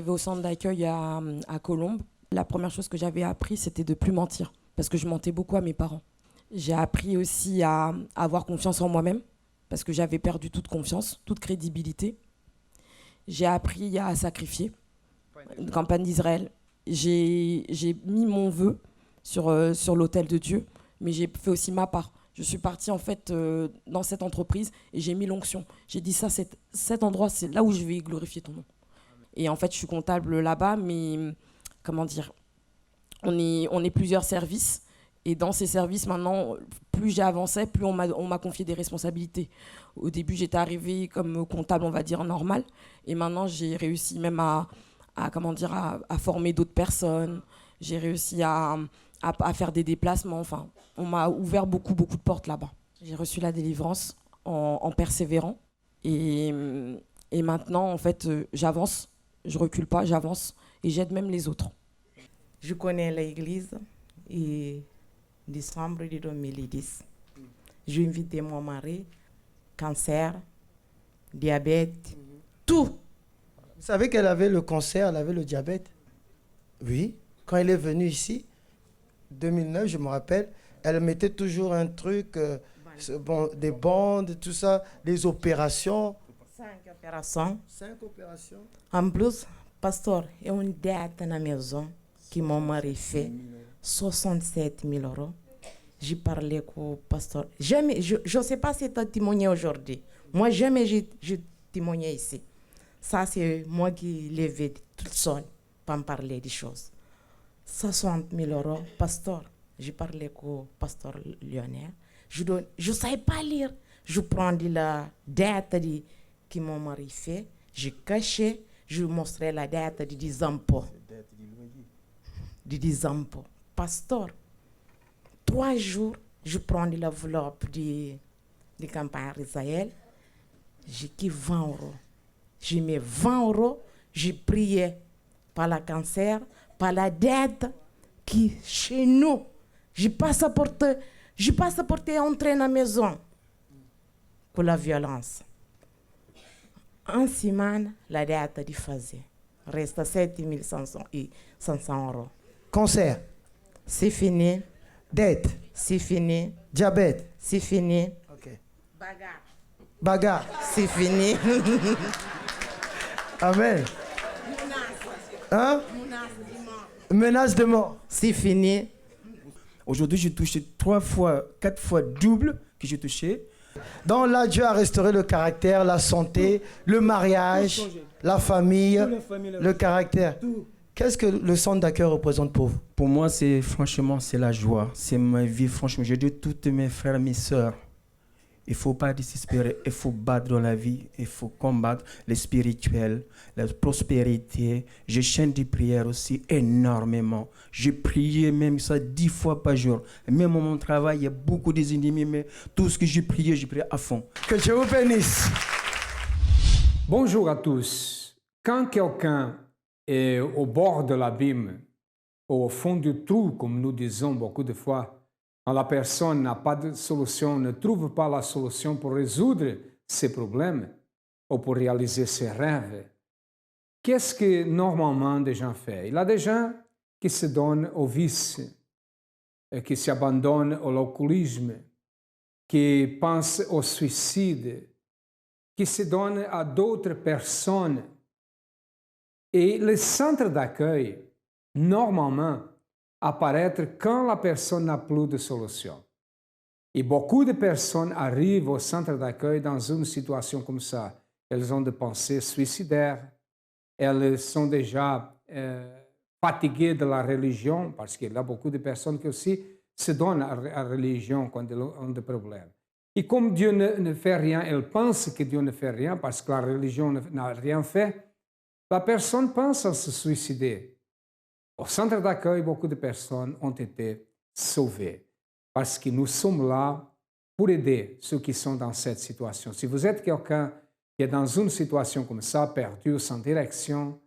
arrivée au centre d'accueil à Colombes, la première chose que j'avais appris, c'était de ne plus mentir, parce que je mentais beaucoup à mes parents. J'ai appris aussi à avoir confiance en moi-même, parce que j'avais perdu toute confiance, toute crédibilité. J'ai appris à sacrifier, une campagne d'Israël. J'ai mis mon vœu sur l'autel de Dieu, mais j'ai fait aussi ma part. Je suis partie en fait dans cette entreprise et j'ai mis l'onction. J'ai dit ça, cet endroit, c'est là où je vais glorifier ton nom. Et en fait, je suis comptable là-bas, mais comment dire, on est plusieurs services. Et dans ces services, maintenant, plus j'avançais, plus on m'a confié des responsabilités. Au début, j'étais arrivée comme comptable, on va dire, normal. Et maintenant, j'ai réussi même à former d'autres personnes. J'ai réussi à faire des déplacements. Enfin, on m'a ouvert beaucoup de portes là-bas. J'ai reçu la délivrance en persévérant. Et maintenant, en fait, j'avance. Je recule pas, j'avance. Et j'aide même les autres. Je connais l'église et décembre de 2010. J'ai invité mon mari, cancer, diabète, tout. Vous savez qu'elle avait le cancer, elle avait le diabète? Oui. Quand elle est venue ici, 2009, je me rappelle, elle mettait toujours un truc, des bandes, tout ça, les opérations. 5 opérations. 5 opérations. En plus, pasteur, il y a une dette à la maison que mon mari fait, 67 000 €. J'ai parlé avec le pasteur. Jamais, je ne sais pas si tu as témoigné aujourd'hui. Moi, jamais j'ai témoigné ici. Ça, c'est moi qui l'ai vu toute seule pour me parler des choses. 60 000 €, pasteur. J'ai parlé avec le pasteur Lionel. Je ne savais pas lire. Je prends de la dette que mon mari fait. Je cachais. Je montrais la dette de 10 impôts. De 10 impôts. Pasteur, 3 jours, je prends de l'enveloppe de campagne Israël. J'ai qui 20 €. J'ai mis 20 €. J'ai prié par le cancer, par la dette qui chez nous. Je passe à porter entrer dans la maison pour la violence. En semaine, la dette est faisée. Reste 7 500 €. Cancer. C'est fini. Dette. C'est fini. Diabète. C'est fini. Ok. Bagarre. Bagarre. C'est fini. Amen. Hein? Menace de mort. C'est fini. Aujourd'hui, j'ai touché 4 fois double que j'ai touché. Donc là, Dieu a restauré le caractère, la santé, le mariage, la famille, le caractère. Qu'est-ce que le centre d'accueil représente pour vous? Pour moi, franchement, c'est la joie. C'est ma vie, franchement. Je dis à tous mes frères et mes sœurs, il ne faut pas désespérer, il faut battre dans la vie, il faut combattre le spirituel, la prospérité. Je chante des prières aussi énormément. Je priais même ça 10 fois par jour. Même à mon travail, il y a beaucoup des ennemis, mais tout ce que j'ai prié à fond. Que Dieu vous bénisse. Bonjour à tous. Quand quelqu'un est au bord de l'abîme, ou au fond du trou, comme nous disons beaucoup de fois, quand la personne n'a pas de solution, ne trouve pas la solution pour résoudre ses problèmes ou pour réaliser ses rêves, qu'est-ce que normalement des gens font? Il y a des gens qui se donnent au vice, qui s'abandonnent à l'alcoolisme, qui pensent au suicide, qui se donnent à d'autres personnes. Et le centre d'accueil, normalement, apparaître quand la personne n'a plus de solution. Et beaucoup de personnes arrivent au centre d'accueil dans une situation comme ça. Elles ont des pensées suicidaires, elles sont déjà fatiguées de la religion, parce qu'il y a beaucoup de personnes qui aussi se donnent à la religion quand elles ont des problèmes. Et comme Dieu ne fait rien, elles pensent que Dieu ne fait rien parce que la religion n'a rien fait, la personne pense à se suicider. Au centre d'accueil, beaucoup de personnes ont été sauvées parce que nous sommes là pour aider ceux qui sont dans cette situation. Si vous êtes quelqu'un qui est dans une situation comme ça, perdu, sans direction,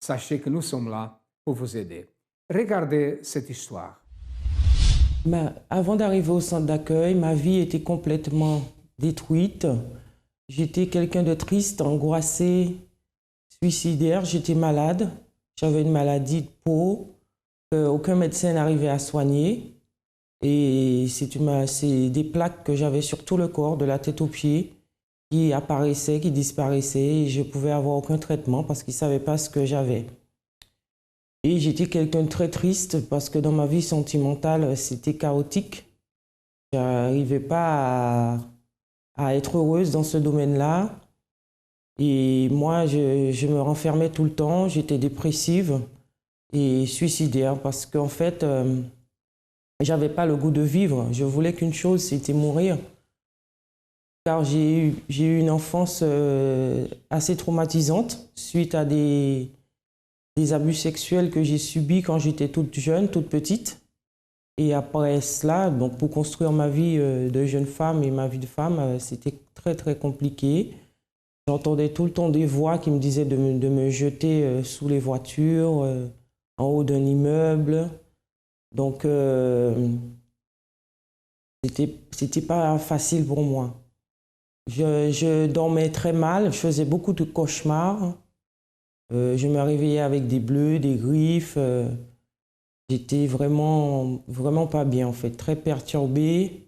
sachez que nous sommes là pour vous aider. Regardez cette histoire. Avant d'arriver au centre d'accueil, ma vie était complètement détruite. J'étais quelqu'un de triste, angoissé, suicidaire, j'étais malade. J'avais une maladie de peau qu'aucun médecin n'arrivait à soigner. Et c'est des plaques que j'avais sur tout le corps, de la tête aux pieds, qui apparaissaient, qui disparaissaient. Et je ne pouvais avoir aucun traitement parce qu'ils ne savaient pas ce que j'avais. Et j'étais quelqu'un de très triste parce que dans ma vie sentimentale, c'était chaotique. Je n'arrivais pas à être heureuse dans ce domaine-là. Et moi, je me renfermais tout le temps. J'étais dépressive et suicidaire parce qu'en fait, j'avais pas le goût de vivre. Je voulais qu'une chose, c'était mourir. Car j'ai eu une enfance assez traumatisante suite à des abus sexuels que j'ai subis quand j'étais toute jeune, toute petite. Et après cela, donc pour construire ma vie de jeune femme et ma vie de femme, c'était très très compliqué. J'entendais tout le temps des voix qui me disaient de me jeter sous les voitures, en haut d'un immeuble. Donc, c'était pas facile pour moi. Je dormais très mal, je faisais beaucoup de cauchemars. Je me réveillais avec des bleus, des griffes. J'étais vraiment, vraiment pas bien en fait, très perturbée.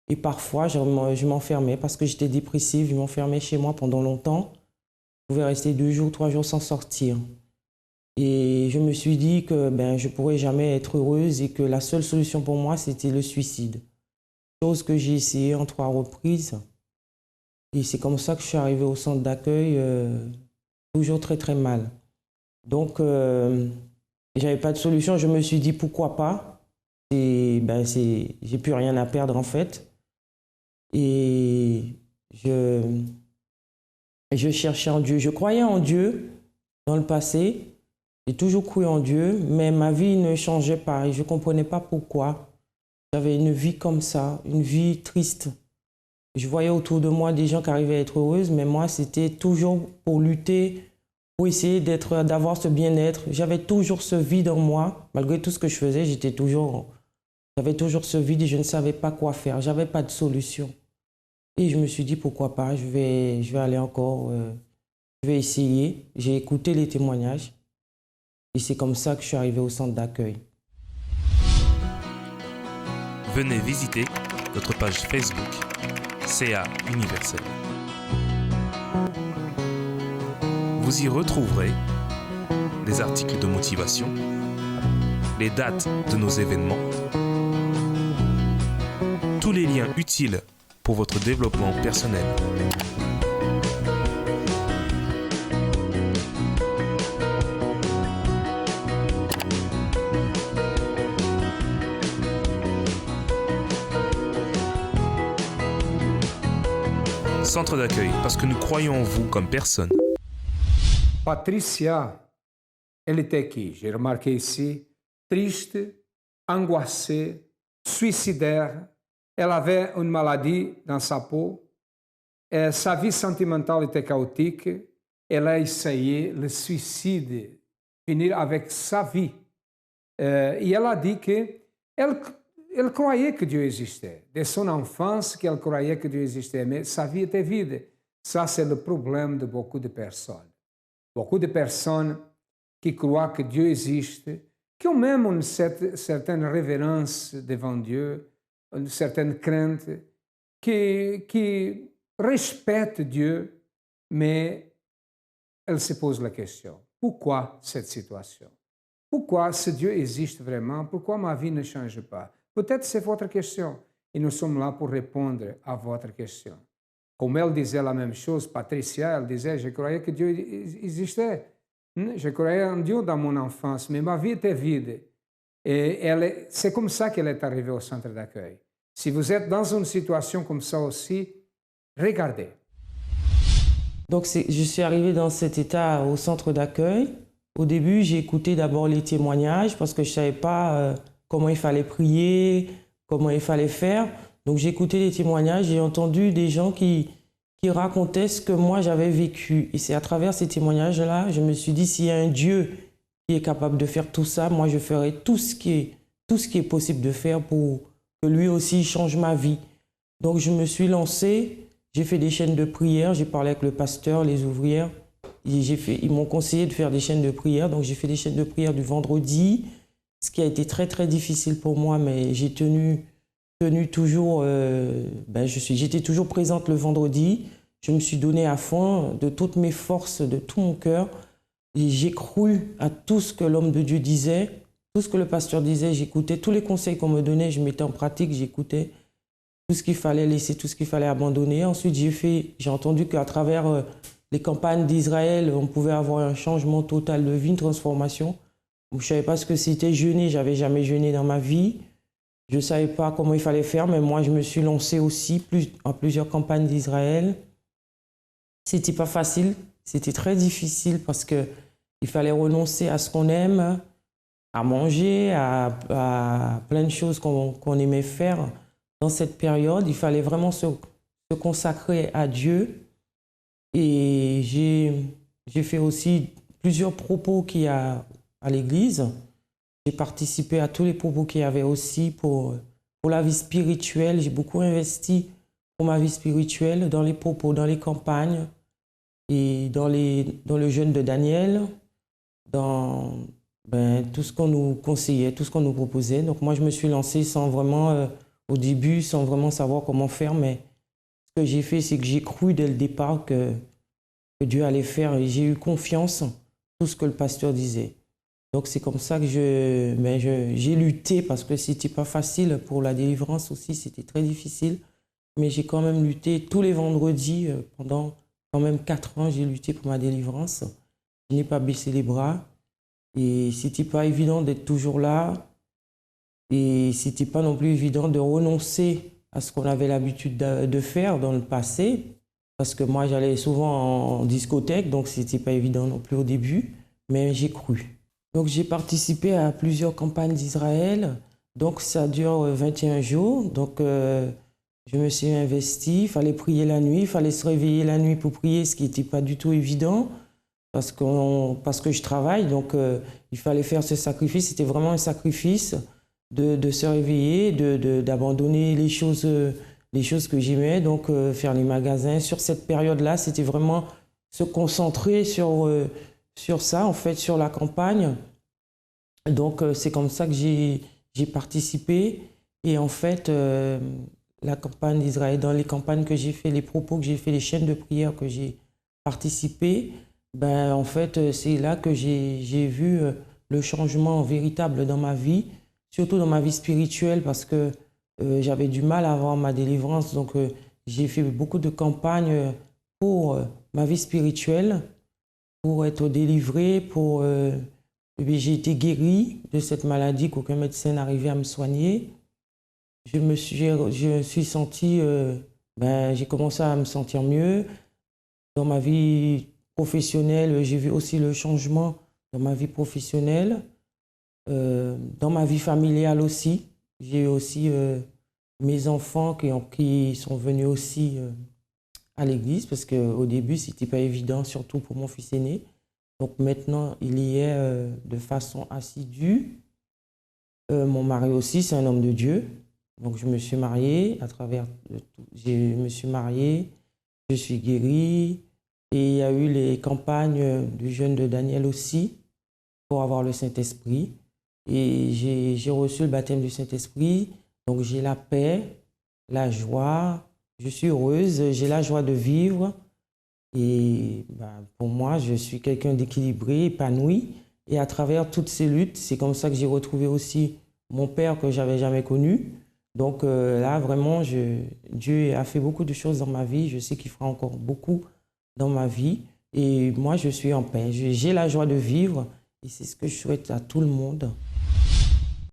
Et parfois, je m'enfermais parce que j'étais dépressive. Je m'enfermais chez moi pendant longtemps. Je pouvais rester 2 jours, 3 jours sans sortir. Et je me suis dit que je ne pourrais jamais être heureuse et que la seule solution pour moi, c'était le suicide. Chose que j'ai essayé en 3 reprises. Et c'est comme ça que je suis arrivée au centre d'accueil, toujours très très mal. Donc, j'avais pas de solution. Je me suis dit pourquoi pas. J'ai plus rien à perdre en fait. Et je cherchais en Dieu. Je croyais en Dieu dans le passé. J'ai toujours cru en Dieu, mais ma vie ne changeait pas et je ne comprenais pas pourquoi. J'avais une vie comme ça, une vie triste. Je voyais autour de moi des gens qui arrivaient à être heureuses, mais moi, c'était toujours pour lutter, pour essayer d'avoir ce bien-être. J'avais toujours ce vide en moi. Malgré tout ce que je faisais, j'avais toujours ce vide et je ne savais pas quoi faire. Je n'avais pas de solution. Et je me suis dit, pourquoi pas, je vais aller encore, je vais essayer. J'ai écouté les témoignages. Et c'est comme ça que je suis arrivée au centre d'accueil. Venez visiter notre page Facebook CA Universel. Vous y retrouverez des articles de motivation, les dates de nos événements, tous les liens utiles pour votre développement personnel. Centre d'accueil, parce que nous croyons en vous comme personne. Patricia, elle était qui? J'ai remarqué ici, triste, angoissée, suicidaire. Elle avait une maladie dans sa peau. Et sa vie sentimentale était chaotique. Elle a essayé le suicide, finir avec sa vie. Et elle a dit qu'elle croyait que Dieu existait. Dès son enfance, qu'elle croyait que Dieu existait, mais sa vie était vide. Ça, c'est le problème de beaucoup de personnes. Beaucoup de personnes qui croient que Dieu existe, qui ont même une certaine révérence devant Dieu, une certaine crainte, qui respectent Dieu, mais elles se posent la question, pourquoi cette situation? Pourquoi ce Dieu existe vraiment? Pourquoi ma vie ne change pas? Peut-être c'est votre question et nous sommes là pour répondre à votre question. Comme elle disait la même chose, Patricia, elle disait, je croyais que Dieu existait. Je croyais en Dieu dans mon enfance, mais ma vie était vide. Et c'est comme ça qu'elle est arrivée au centre d'accueil. Si vous êtes dans une situation comme ça aussi, regardez. Donc je suis arrivée dans cet état au centre d'accueil. Au début, j'ai écouté d'abord les témoignages parce que je ne savais pas comment il fallait prier, comment il fallait faire. Donc j'ai écouté les témoignages, j'ai entendu des gens qui racontaient ce que moi j'avais vécu. Et c'est à travers ces témoignages-là, je me suis dit, s'il y a un Dieu qui est capable de faire tout ça, moi je ferai tout ce qui est possible de faire pour que lui aussi change ma vie. Donc je me suis lancée, j'ai fait des chaînes de prière, j'ai parlé avec le pasteur, les ouvrières. Ils m'ont conseillé de faire des chaînes de prière, donc j'ai fait des chaînes de prière du vendredi, ce qui a été très très difficile pour moi, mais j'ai tenu toujours, j'étais toujours présente le vendredi. Je me suis donnée à fond de toutes mes forces, de tout mon cœur. Et j'ai cru à tout ce que l'homme de Dieu disait, tout ce que le pasteur disait, j'écoutais. Tous les conseils qu'on me donnait, je mettais en pratique, j'écoutais. Tout ce qu'il fallait laisser, tout ce qu'il fallait abandonner. Ensuite, j'ai entendu qu'à travers les campagnes d'Israël, on pouvait avoir un changement total de vie, une transformation. Je ne savais pas ce que c'était jeûner, je n'avais jamais jeûné dans ma vie. Je ne savais pas comment il fallait faire, mais moi, je me suis lancée aussi en plusieurs campagnes d'Israël. C'était pas facile, c'était très difficile parce qu'il fallait renoncer à ce qu'on aime, à manger, à plein de choses qu'on aimait faire dans cette période. Il fallait vraiment se consacrer à Dieu. Et j'ai fait aussi plusieurs propos qu'il y a à l'église. J'ai participé à tous les propos qu'il y avait aussi pour la vie spirituelle. J'ai beaucoup investi pour ma vie spirituelle, dans les propos, dans les campagnes et dans le jeûne de Daniel, dans tout ce qu'on nous conseillait, tout ce qu'on nous proposait. Donc moi, je me suis lancée sans vraiment, au début, sans vraiment savoir comment faire, mais ce que j'ai fait, c'est que j'ai cru dès le départ que Dieu allait faire et j'ai eu confiance en tout ce que le pasteur disait. Donc c'est comme ça que j'ai lutté parce que c'était pas facile pour la délivrance aussi, c'était très difficile. Mais j'ai quand même lutté tous les vendredis pendant quand même 4 ans, j'ai lutté pour ma délivrance. Je n'ai pas baissé les bras et c'était pas évident d'être toujours là et c'était pas non plus évident de renoncer à ce qu'on avait l'habitude de faire dans le passé parce que moi j'allais souvent en discothèque donc c'était pas évident non plus au début, mais j'ai cru. Donc j'ai participé à plusieurs campagnes d'Israël, donc ça dure 21 jours, donc je me suis investie, il fallait prier la nuit, il fallait se réveiller la nuit pour prier, ce qui n'était pas du tout évident parce que je travaille, donc il fallait faire ce sacrifice, c'était vraiment un sacrifice de se réveiller, d'abandonner les choses que j'aimais, donc faire les magasins. Sur cette période-là, c'était vraiment se concentrer sur ça, en fait, sur la campagne. Donc c'est comme ça que j'ai participé et en fait la campagne d'Israël, dans les campagnes que j'ai fait, les propos que j'ai fait, les chaînes de prière que j'ai participé, en fait c'est là que j'ai vu le changement véritable dans ma vie, surtout dans ma vie spirituelle parce que j'avais du mal à avoir ma délivrance, donc j'ai fait beaucoup de campagnes pour ma vie spirituelle, pour être délivrée, j'ai été guérie de cette maladie qu'aucun médecin n'arrivait à me soigner. Je suis sentie, j'ai commencé à me sentir mieux. Dans ma vie professionnelle, j'ai vu aussi le changement dans ma vie professionnelle. Dans ma vie familiale aussi, j'ai eu aussi mes enfants qui sont venus aussi à l'église parce qu'au début, ce n'était pas évident, surtout pour mon fils aîné. Donc maintenant, il y est de façon assidue. Mon mari aussi, c'est un homme de Dieu. Donc je me suis mariée je suis guérie. Et il y a eu les campagnes du jeûne de Daniel aussi pour avoir le Saint-Esprit. Et j'ai reçu le baptême du Saint-Esprit. Donc j'ai la paix, la joie. Je suis heureuse, j'ai la joie de vivre. Et pour moi, je suis quelqu'un d'équilibré, épanoui. Et à travers toutes ces luttes, c'est comme ça que j'ai retrouvé aussi mon père que je n'avais jamais connu. Donc là, vraiment, Dieu a fait beaucoup de choses dans ma vie. Je sais qu'il fera encore beaucoup dans ma vie. Et moi, je suis en paix. J'ai la joie de vivre. Et c'est ce que je souhaite à tout le monde.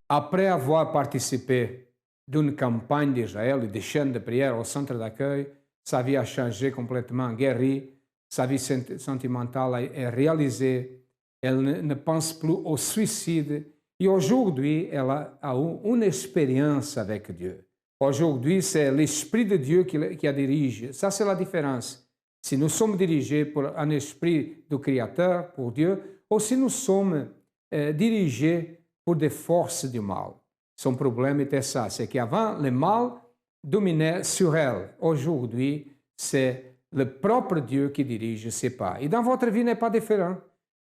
Après avoir participé d'une campagne d'Israël et des chaînes de prière au centre d'accueil, sa vie a changé complètement, guérie, sa vie sentimentale est réalisée, elle ne pense plus au suicide et aujourd'hui, elle a une expérience avec Dieu. Aujourd'hui, c'est l'Esprit de Dieu qui la dirige. Ça, c'est la différence. Si nous sommes dirigés par un esprit du Créateur, pour Dieu, ou si nous sommes dirigés par des forces du mal. Son problème était ça, c'est qu'avant, le mal dominait sur elle. Aujourd'hui, c'est le propre Dieu qui dirige, c'est pas. Et dans votre vie n'est pas différent.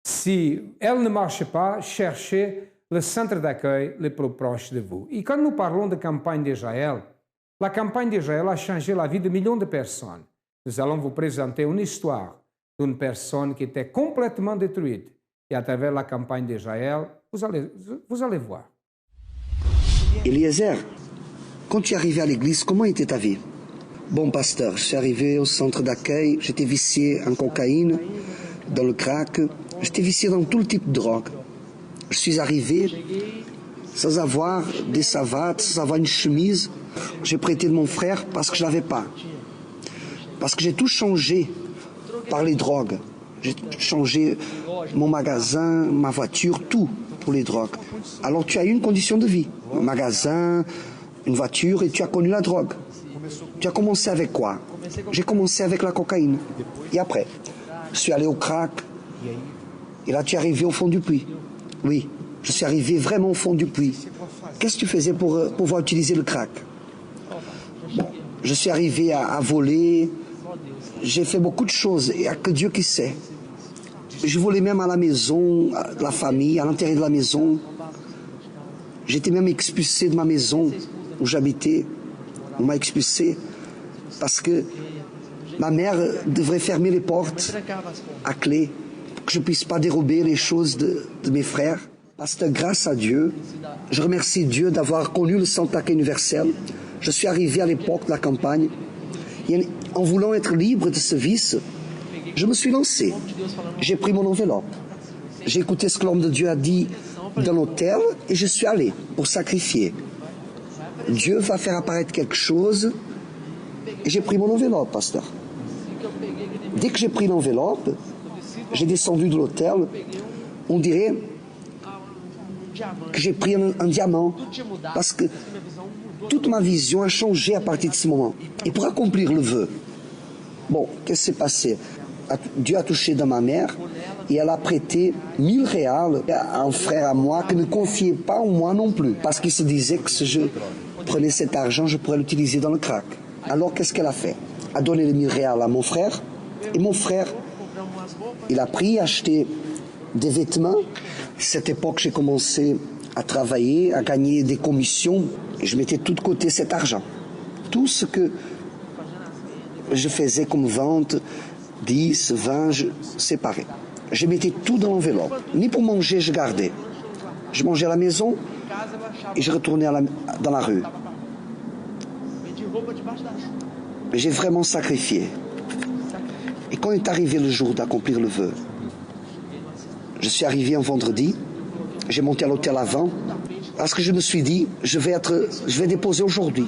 Si elle ne marche pas, cherchez le centre d'accueil le plus proche de vous. Et quand nous parlons de campagne d'Israël, la campagne d'Israël a changé la vie de millions de personnes. Nous allons vous présenter une histoire d'une personne qui était complètement détruite. Et à travers la campagne d'Israël, vous allez voir. Eliezer, quand tu es arrivé à l'église, comment était ta vie? Bon, pasteur, je suis arrivé au centre d'accueil, j'étais vicié en cocaïne, dans le crack, j'étais vicié dans tout le type de drogue. Je suis arrivé sans avoir des savates, sans avoir une chemise. J'ai prêté de mon frère parce que je l'avais pas. Parce que j'ai tout changé par les drogues. J'ai changé mon magasin, ma voiture, tout pour les drogues. Alors tu as eu une condition de vie. Un magasin, une voiture et tu as connu la drogue. Tu as commencé avec quoi? J'ai commencé avec la cocaïne. Et après, je suis allé au crack. Et là, tu es arrivé au fond du puits. Oui, je suis arrivé vraiment au fond du puits. Qu'est-ce que tu faisais pour pouvoir utiliser le crack? Bon, je suis arrivé à voler. J'ai fait beaucoup de choses. Il n'y a que Dieu qui sait. Je volais même à la maison, à la famille, à l'intérieur de la maison. J'étais même expulsé de ma maison où j'habitais. On m'a expulsé parce que ma mère devrait fermer les portes à clé pour que je ne puisse pas dérober les choses de mes frères. Parce que grâce à Dieu, je remercie Dieu d'avoir connu le centre d'accueil universel. Je suis arrivé à l'époque de la campagne. Et en voulant être libre de ce vice, je me suis lancé. J'ai pris mon enveloppe. J'ai écouté ce que l'homme de Dieu a dit dans l'hôtel et je suis allé pour sacrifier. Dieu va faire apparaître quelque chose et j'ai pris mon enveloppe, pasteur. Dès que j'ai pris l'enveloppe, j'ai descendu de l'hôtel, on dirait que j'ai pris un diamant parce que toute ma vision a changé à partir de ce moment. Et pour accomplir le vœu, bon, qu'est-ce qui s'est passé? Dieu a touché dans ma mère et elle a prêté 1000 réals à un frère à moi qui ne confiait pas en moi non plus. Parce qu'il se disait que si je prenais cet argent, je pourrais l'utiliser dans le crack. Alors qu'est-ce qu'elle a fait? Elle a donné les 1000 réals à mon frère et mon frère, il a pris, acheté des vêtements. À cette époque, j'ai commencé à travailler, à gagner des commissions et je mettais tout de côté cet argent. Tout ce que je faisais comme vente, 10, 20, je séparais. Je mettais tout dans l'enveloppe. Ni pour manger, je gardais. Je mangeais à la maison et je retournais dans la rue. J'ai vraiment sacrifié. Et quand est arrivé le jour d'accomplir le vœu, je suis arrivé un vendredi, j'ai monté à l'hôtel avant, parce que je me suis dit, je vais déposer aujourd'hui,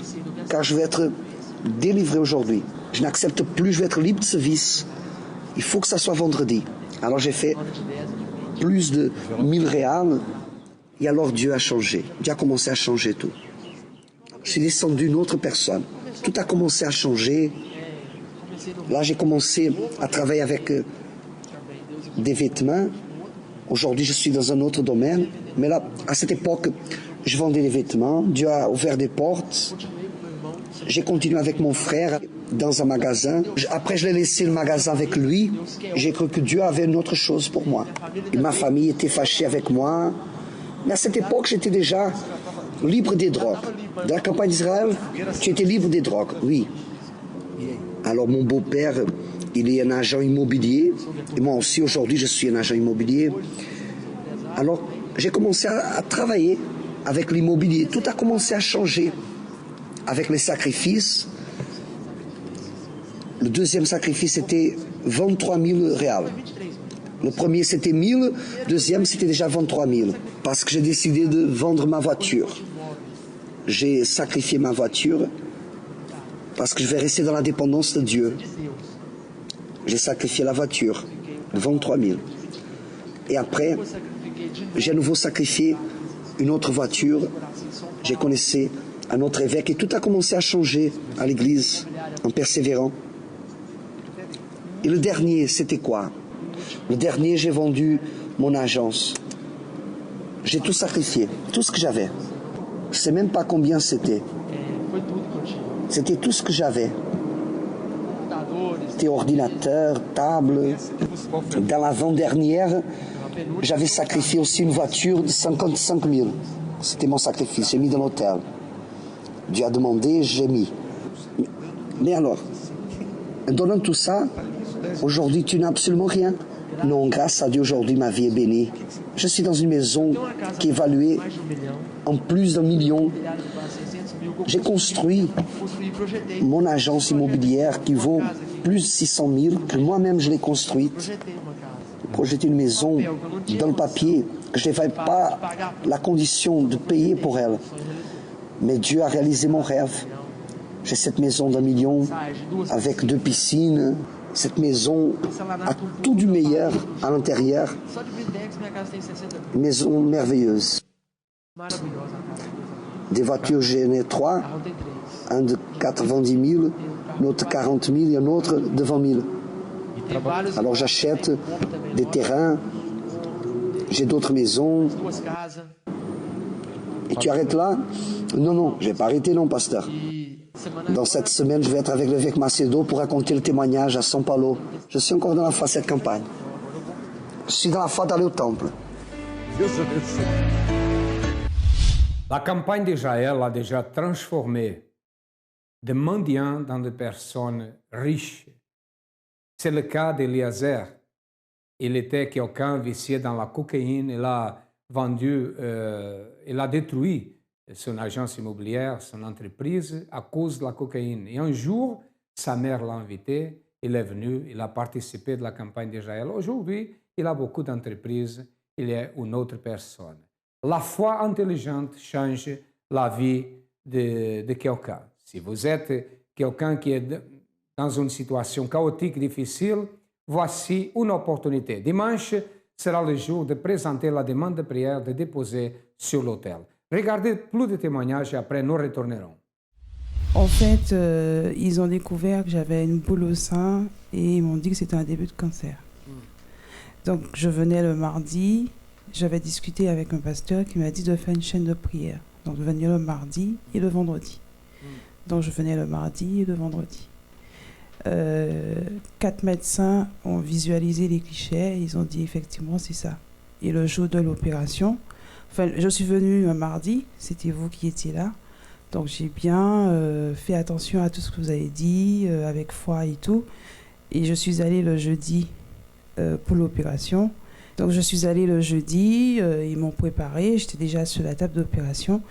car je vais être délivré aujourd'hui. Je n'accepte plus, je vais être libre de ce vice. Il faut que ça soit vendredi. Alors j'ai fait plus de 1000 réals, et alors Dieu a changé. Dieu a commencé à changer tout. Je suis descendu une autre personne. Tout a commencé à changer. Là, j'ai commencé à travailler avec des vêtements. Aujourd'hui, je suis dans un autre domaine. Mais là, à cette époque, je vendais des vêtements. Dieu a ouvert des portes. J'ai continué avec mon frère dans un magasin. Après, je l'ai laissé le magasin avec lui. J'ai cru que Dieu avait une autre chose pour moi. Et ma famille était fâchée avec moi. Mais à cette époque, j'étais déjà libre des drogues. Dans la campagne d'Israël, tu étais libre des drogues, oui. Alors mon beau-père, il est un agent immobilier. Et moi aussi, aujourd'hui, je suis un agent immobilier. Alors, j'ai commencé à travailler avec l'immobilier. Tout a commencé à changer avec les sacrifices. Le deuxième sacrifice, c'était 23 000 réals. Le premier, c'était 1000. Le deuxième, c'était déjà 23 000. Parce que j'ai décidé de vendre ma voiture. J'ai sacrifié ma voiture parce que je vais rester dans la dépendance de Dieu. J'ai sacrifié la voiture de 23 000. Et après, j'ai à nouveau sacrifié une autre voiture. J'ai connaissé un autre évêque et tout a commencé à changer à l'église en persévérant. Et le dernier, c'était quoi? Le dernier, j'ai vendu mon agence. J'ai tout sacrifié, tout ce que j'avais. Je ne sais même pas combien c'était. C'était tout ce que j'avais. tes ordinateurs, tables. Dans l'avant-dernière, j'avais sacrifié aussi une voiture de 55 000. C'était mon sacrifice, j'ai mis dans l'hôtel. Dieu a demandé, j'ai mis. Mais alors, en donnant tout ça, aujourd'hui tu n'as absolument rien. Non, grâce à Dieu, aujourd'hui ma vie est bénie. Je suis dans une maison qui est évaluée en plus d'1 million. J'ai construit mon agence immobilière qui vaut plus de 600 000, que moi-même je l'ai construite. Projeter une maison dans le papier, que je n'avais pas la condition de payer pour elle. Mais Dieu a réalisé mon rêve. J'ai cette maison d'1 million avec 2 piscines. Cette maison a tout du meilleur à l'intérieur. Une maison merveilleuse. Des voitures, j'en ai 3. Un de 90 000, un autre 40 000 et un autre de 20 000. Alors j'achète des terrains, j'ai d'autres maisons. Et tu arrêtes là? Non, non, je ne vais pas arrêter, non, pasteur. Dans cette semaine, je vais être avec l'évêque Macedo pour raconter le témoignage à São Paulo. Je suis encore dans la foi de cette campagne. Je suis dans la foi d'aller au temple. La campagne d'Israël a déjà transformé des mendiants dans des personnes riches. C'est le cas d'Eliezer. Il était quelqu'un vicié dans la cocaïne. Il a vendu, il a détruit son agence immobilière, son entreprise à cause de la cocaïne. Et un jour, sa mère l'a invité, il est venu, il a participé de la campagne d'Israël. Aujourd'hui, il a beaucoup d'entreprises, il est une autre personne. La foi intelligente change la vie de quelqu'un. Si vous êtes quelqu'un qui est dans une situation chaotique, difficile, voici une opportunité. Dimanche sera le jour de présenter la demande de prière, de déposer sur l'autel. Regardez plus de témoignages et après nous retournerons. En fait, ils ont découvert que j'avais une boule au sein et ils m'ont dit que c'était un début de cancer. Donc je venais le mardi, j'avais discuté avec un pasteur qui m'a dit de faire une chaîne de prière. Donc je venais le mardi et le vendredi. Donc je venais le mardi et le vendredi. 4 médecins ont visualisé les clichés et ils ont dit effectivement c'est ça. Et le jour de l'opération, enfin, je suis venue un mardi, c'était vous qui étiez là. Donc j'ai bien fait attention à tout ce que vous avez dit, avec foi et tout. Et je suis allée le jeudi pour l'opération. Donc je suis allée le jeudi, ils m'ont préparé, j'étais déjà sur la table d'opération.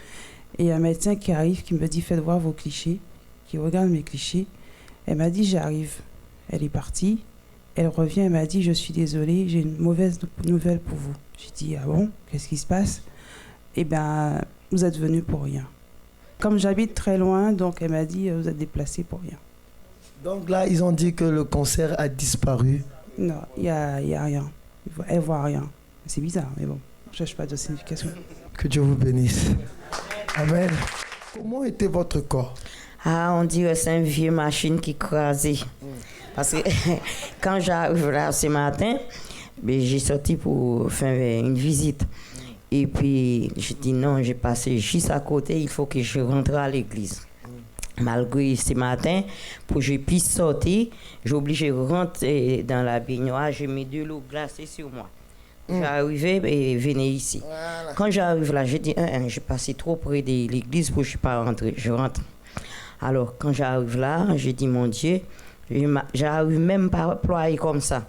Et il y a un médecin qui arrive, qui me dit « Faites voir vos clichés », qui regarde mes clichés. Elle m'a dit « J'arrive ». Elle est partie. Elle revient, elle m'a dit « Je suis désolée, j'ai une mauvaise nouvelle pour vous ». J'ai dit « Ah bon, qu'est-ce qui se passe ?» Eh bien, vous êtes venu pour rien. Comme j'habite très loin, donc elle m'a dit « Vous êtes déplacé pour rien ». Donc là, ils ont dit que le cancer a disparu. Non, il n'y a rien. Elle ne voit rien. C'est bizarre, mais bon, je ne cherche pas de signification. Que Dieu vous bénisse. Amen. Comment était votre corps? Ah, on dirait que c'est une vieille machine qui crasait. Parce que quand j'arrive là ce matin, j'ai sorti pour faire une visite. Et puis, j'ai dit non, j'ai passé juste à côté, il faut que je rentre à l'église. Malgré ce matin, pour que je puisse sortir, j'ai obligé de rentrer dans la baignoire, j'ai mis de l'eau glacée sur moi. J'arrivais et venais ici. Voilà. Quand j'arrive là, j'ai dit, j'ai passé trop près de l'église pour que je ne pas rentrer. Je rentre. Alors, quand j'arrive là, j'ai dit, mon Dieu, j'arrive même pas à ployer comme ça.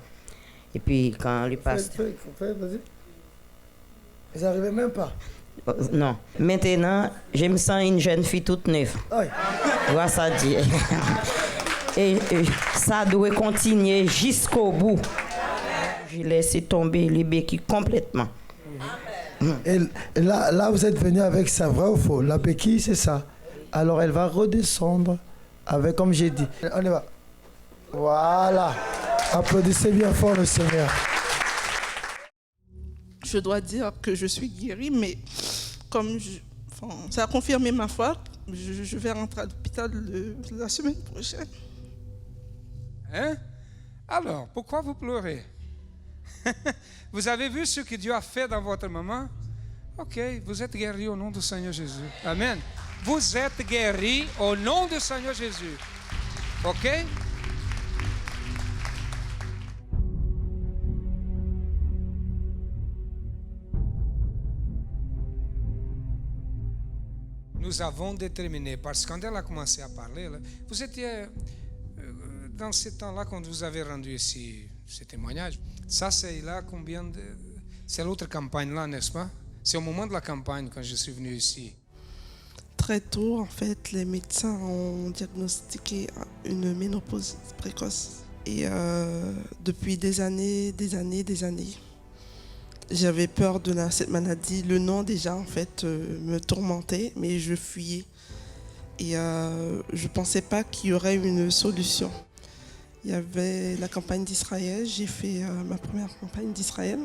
Et puis, quand le pasteur... Vas-y. Vous n'arrivez même pas? Non. Maintenant, je me sens une jeune fille toute neuve. Voilà ça dit. Et ça doit continuer jusqu'au bout. J'ai laissé tomber les béquilles complètement. Et là, vous êtes venu avec ça, vrai ou faux? La béquille, c'est ça. Alors, elle va redescendre avec, comme j'ai dit. On y va. Voilà. Applaudissez bien fort le Seigneur. Je dois dire que je suis guérie, mais comme ça a confirmé ma foi, je vais rentrer à l'hôpital la semaine prochaine. Hein? Alors, pourquoi vous pleurez? Vous avez vu ce que Dieu a fait dans votre maman? Ok, vous êtes guéri au nom du Seigneur Jésus. Amen. Vous êtes guéri au nom du Seigneur Jésus. Ok? nous avons déterminé, parce que quand elle a commencé à parler, là, vous étiez dans ce temps-là quand vous avez rendu ici ce témoignage. Ça, c'est là combien de... C'est l'autre campagne là, n'est-ce pas? C'est au moment de la campagne quand je suis venu ici. Très tôt, en fait, les médecins ont diagnostiqué une ménopause précoce. Et depuis des années, j'avais peur de cette maladie. Le nom déjà, en fait, me tourmentait, mais je fuyais. Et je ne pensais pas qu'il y aurait une solution. Il y avait la campagne d'Israël. J'ai fait ma première campagne d'Israël.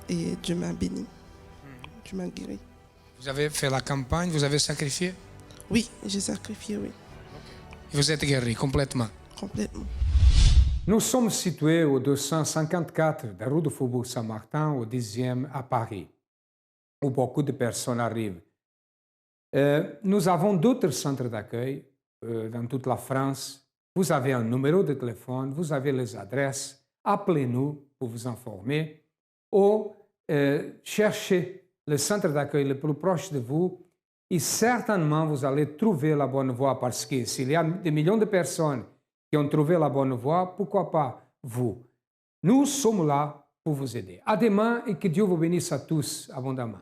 Et Dieu m'a béni. Dieu m'a guéri. Vous avez fait la campagne, vous avez sacrifié? Oui, j'ai sacrifié, oui. Et vous êtes guéri complètement? Complètement. Nous sommes situés au 254 de rue du Faubourg Saint-Martin, au 10e à Paris, où beaucoup de personnes arrivent. Nous avons d'autres centres d'accueil dans toute la France. Vous avez un numéro de téléphone, vous avez les adresses. Appelez-nous pour vous informer ou cherchez le centre d'accueil le plus proche de vous et certainement vous allez trouver la bonne voie parce que s'il y a des millions de personnes qui ont trouvé la bonne voie, pourquoi pas vous? Nous sommes là pour vous aider. À demain et que Dieu vous bénisse à tous abondamment.